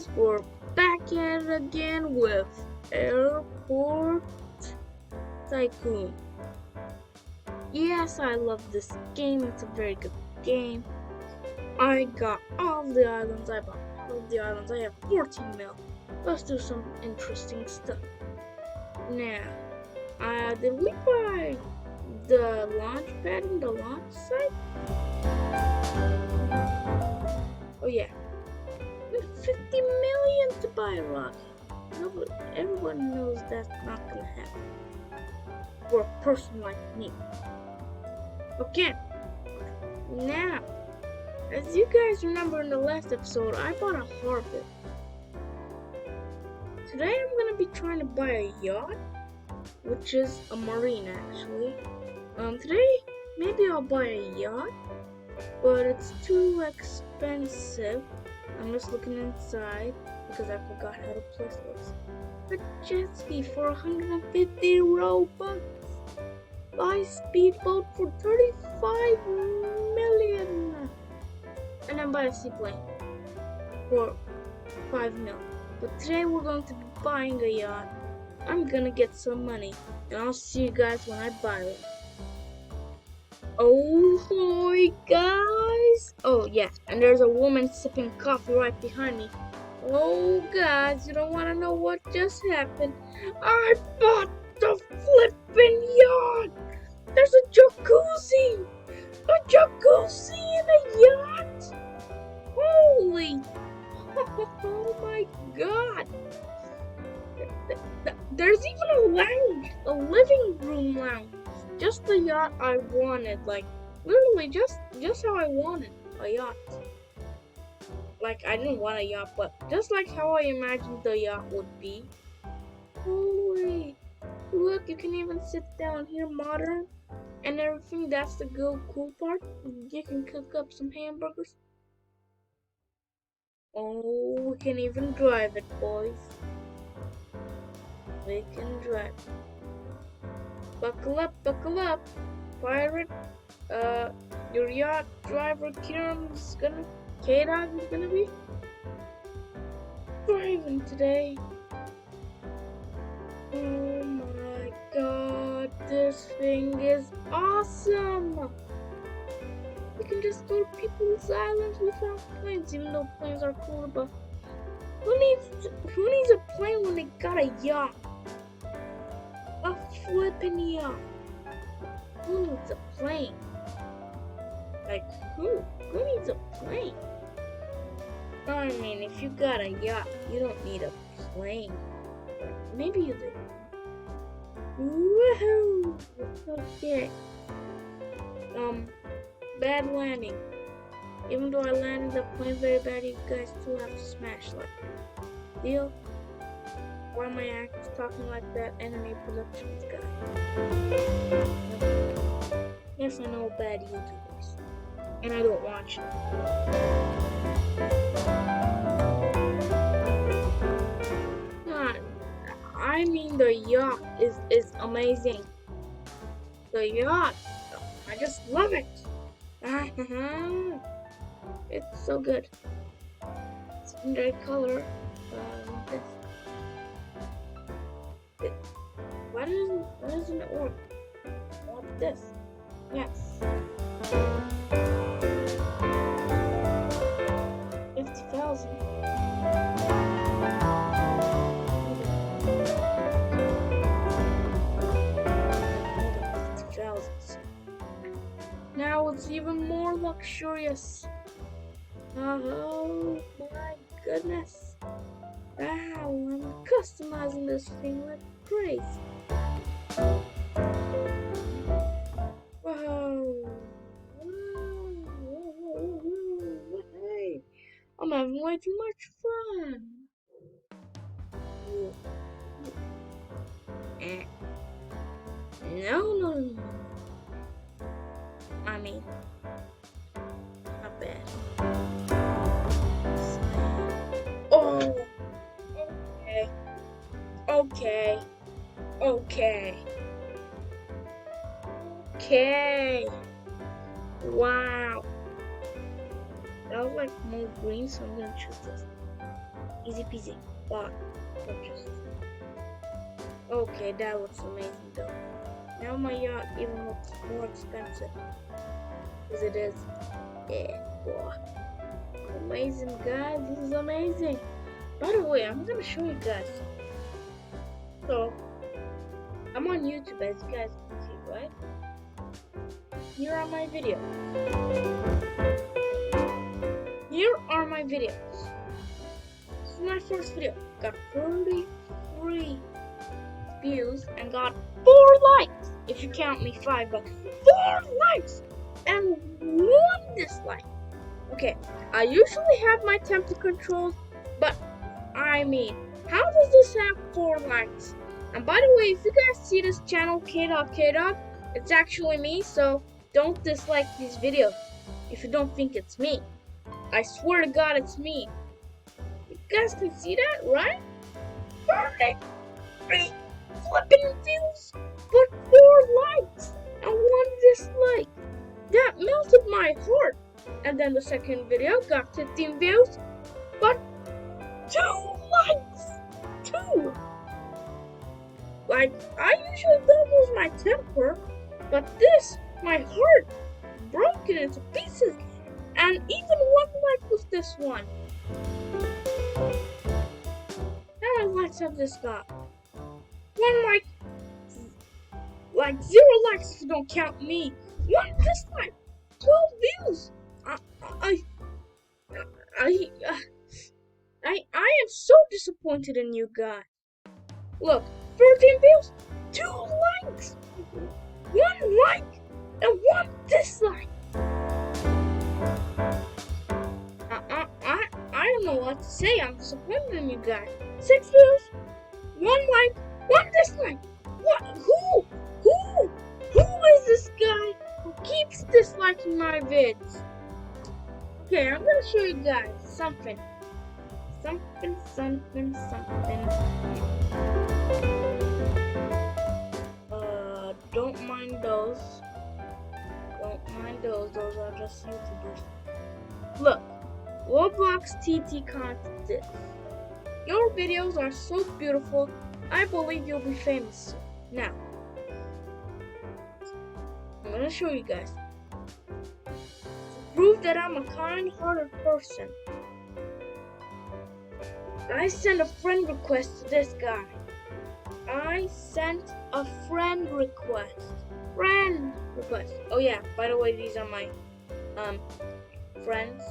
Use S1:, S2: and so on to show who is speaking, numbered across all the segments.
S1: guys, we're back at it again with Airport Tycoon. Yes, I love this game. It's a very good game. I got all the islands. I bought all of the islands. I have 14 mil. Let's do some interesting stuff. Now, did we buy the launch pad and the launch site? Oh yeah. 50 million to buy a rocket. Everyone knows that's not gonna happen for a person like me. Okay, now, as you guys remember in the last episode, I bought a harbor. Today I'm gonna be trying to buy a yacht, which is a marine actually. Today maybe I'll buy a yacht, but it's too expensive. I'm just looking inside because I forgot how to place this. A jet ski for 150 Robux. Buy speedboat for 35 million. And then buy a seaplane for 5 mil. But today we're going to be buying a yacht. I'm gonna get some money. And I'll see you guys when I buy it. Oh boy, guys! Oh yeah, and there's a woman sipping coffee right behind me. Oh guys, you don't want to know what just happened. I bought the flippin' yacht! There's a jacuzzi! A jacuzzi in a yacht! Holy! Oh my god! There's even a lounge! A living room lounge! Just the yacht I wanted, like literally just how I wanted a yacht. Like I didn't want a yacht, but just like how I imagined the yacht would be. Holy! Look, you can even sit down here, modern and everything. That's the cool part. You can cook up some hamburgers. Oh, we can even drive it, boys. We can drive. Buckle up, pirate. Your yacht driver K-Dog is gonna be driving today. Oh my god, this thing is awesome! We can just go to people's islands without planes, even though planes are cooler, but who needs a plane when they got a yacht? A flippin' yacht. Who needs a plane? Like who? Who needs a plane? I mean, if you got a yacht, you don't need a plane. Or maybe you do. Woohoo! Okay. Bad landing. Even though I landed the plane very bad, you guys still have to smash like deal. Why am I talking like that anime productions guy? Yes, I know bad YouTubers, and I don't watch them. I mean the yacht is amazing. The yacht, I just love it. It's so good. It's in their color. Why doesn't it work? I want this. Yes. 50,000. Now it's even more luxurious. Oh my goodness. Wow, I'm customizing this thing like crazy. Whoa. Hey, I'm having way too much fun. No. I mean, not bad. Oh, okay. Wow. That was like more green, so I'm gonna choose this. Easy peasy. Bought. Purchased. Okay, that looks amazing though. Now my yacht even looks more expensive. Because it is. Yeah, boy. Amazing, guys. This is amazing. By the way, I'm gonna show you guys. So, I'm on YouTube, as you guys can see, right? Here are my videos. Here are my videos. This is my first video. Got 33 views and got 4 likes. If you count me 5, but 4 likes and 1 dislike. Okay, I usually have my temper controlled, but I mean, how does this have 4 likes? And by the way, if you guys see this channel, K-Dog, it's actually me, so don't dislike these videos if you don't think it's me. I swear to God, it's me. You guys can see that, right? 33 flippin' views, but 4 likes and 1 dislike. That melted my heart. And then the second video got 15 views, but 2 likes. 2. Like, I usually don't lose my temper, but this, my heart broke it into pieces. And even 1 like with this one. How many likes have this got? 1 like 0 likes if you don't count me. 1 dislike, 12 views. I am so disappointed in you guys. Look, 13 views, 2 likes, 1 like, and 1 dislike. I don't know what to say. I'm disappointed in you guys. 6 views, 1 like, 1 dislike. What? Who is this guy who keeps disliking my vids? Okay, I'm gonna show you guys something. Don't mind those. Those are just YouTubers. Look, Roblox TT content this. Your videos are so beautiful. I believe you'll be famous soon. Now, I'm gonna show you guys. To prove that I'm a kind-hearted person, I sent a friend request to this guy. I sent a friend request. Oh yeah, by the way, these are my friends.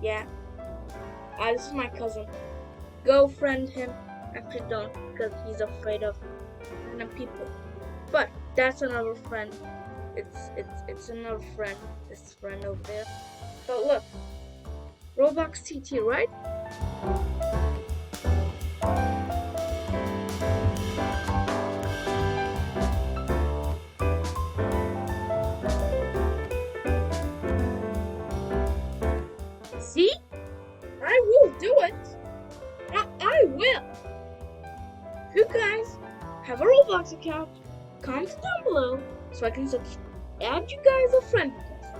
S1: Yeah. This is my cousin. Go friend him. Actually don't, because he's afraid of random people. But that's another friend. It's another friend. This friend over there. But look, Roblox TT, right? See? I will do it. I will. If you guys have a Roblox account, comment down below so I can add you guys a friend request.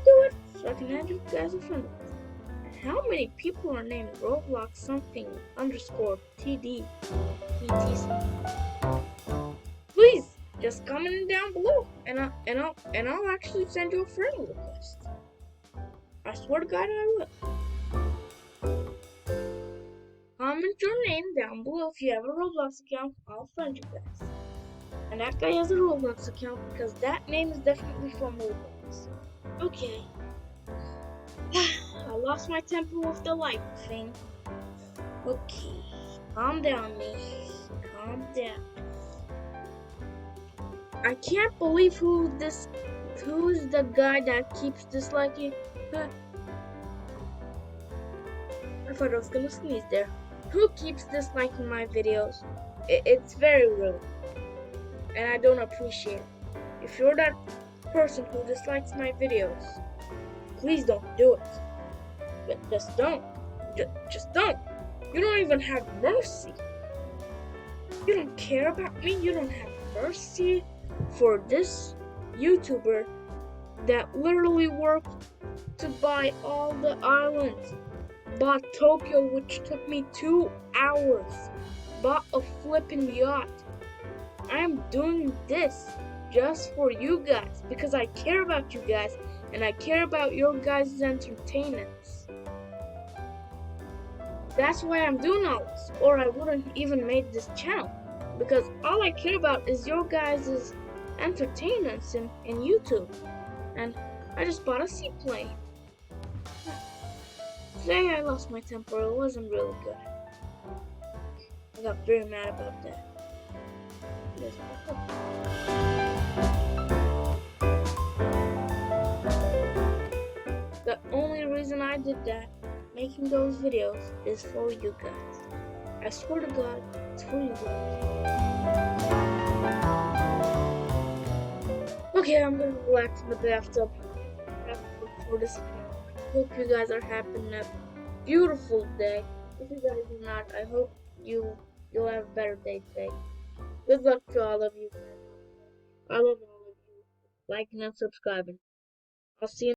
S1: Do it so I can add you guys a friend request. And how many people are named Roblox something _ TD? Please just comment down below, and I'll actually send you a friend request. I swear to God I will. Comment your name down below if you have a Roblox account. I'll friend you guys. And that guy has a Roblox account because that name is definitely from Roblox. Okay. I lost my temper with the like thing. Okay. Calm down, me. Calm down. I can't believe who's the guy that keeps disliking. I thought I was gonna sneeze there. Who keeps disliking my videos? It's very rude, and I don't appreciate it. If you're that person who dislikes my videos, please don't do it. Just don't. Just don't. You don't even have mercy. You don't care about me. You don't have mercy for this YouTuber that literally worked to buy all the islands. Bought Tokyo, which took me 2 hours. Bought a flippin' yacht. I am doing this just for you guys because I care about you guys and I care about your guys' entertainments. That's why I'm doing all this, or I wouldn't even made this channel. Because all I care about is your guys' entertainments in YouTube. And I just bought a seaplane. Today I lost my temper, it wasn't really good. I got very mad about that. The only reason I did that, making those videos, is for you guys. I swear to God, it's for you guys. Okay, I'm gonna relax in the bathtub for this video. I hope you guys are having a beautiful day. If you guys are not, I hope you'll have a better day today. Good luck to all of you guys. I love all of you. Liking and subscribing. I'll see you